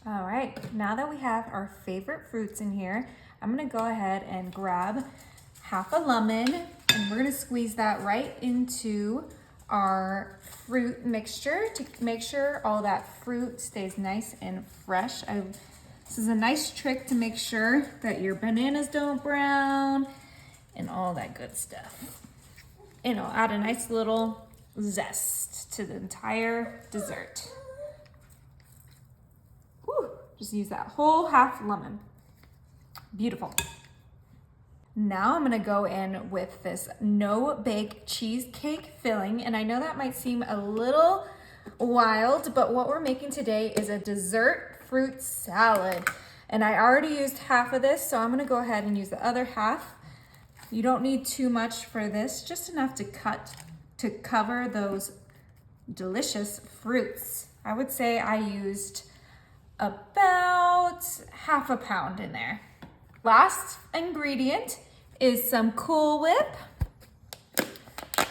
All right, now that we have our favorite fruits in here, I'm gonna go ahead and grab half a lemon and we're gonna squeeze that right into our fruit mixture to make sure all that fruit stays nice and fresh. This is a nice trick to make sure that your bananas don't brown and all that good stuff. And it'll add a nice little zest to the entire dessert. Whew, just use that whole half lemon. Beautiful. Now I'm gonna go in with this no-bake cheesecake filling, and I know that might seem a little wild, but what we're making today is a dessert fruit salad. And I already used half of this, so I'm gonna go ahead and use the other half. You don't need too much for this, just enough to cover those delicious fruits. I would say I used about half a pound in there. Last ingredient is some Cool Whip.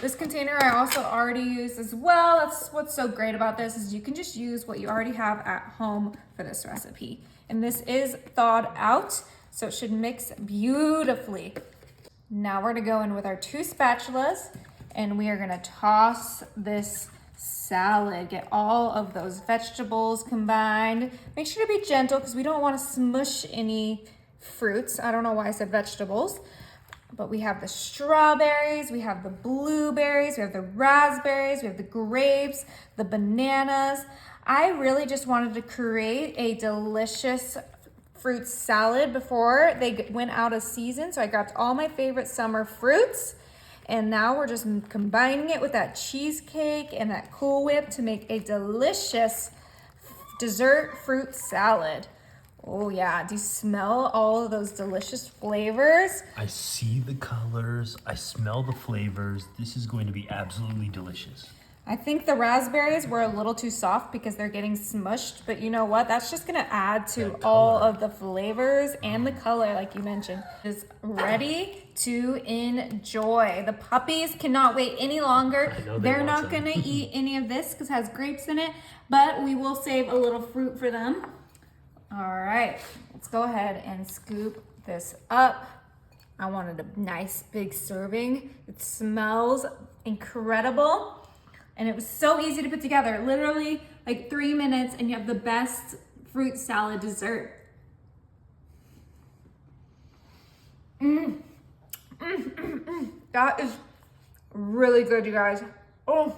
This container I also already used as well. That's what's so great about this is you can just use what you already have at home for this recipe. And this is thawed out, so it should mix beautifully. Now we're gonna go in with our 2 spatulas and we are gonna toss this salad. Get all of those vegetables combined. Make sure to be gentle because we don't want to smush any fruits. I don't know why I said vegetables, but we have the strawberries, we have the blueberries, we have the raspberries, we have the grapes, the bananas. I really just wanted to create a delicious fruit salad before they went out of season. So I grabbed all my favorite summer fruits. And now we're just combining it with that cheesecake and that Cool Whip to make a delicious dessert fruit salad. Oh yeah, do you smell all of those delicious flavors? I see the colors, I smell the flavors. This is going to be absolutely delicious. I think the raspberries were a little too soft because they're getting smushed, but you know what? That's just gonna add to all of the flavors and the color like you mentioned. It's ready to enjoy. The puppies cannot wait any longer. They're not gonna eat any of this because it has grapes in it, but we will save a little fruit for them. All right, let's go ahead and scoop this up. I wanted a nice big serving. It smells incredible. And it was so easy to put together. Literally like 3 minutes and you have the best fruit salad dessert. That is really good, you guys. Oh.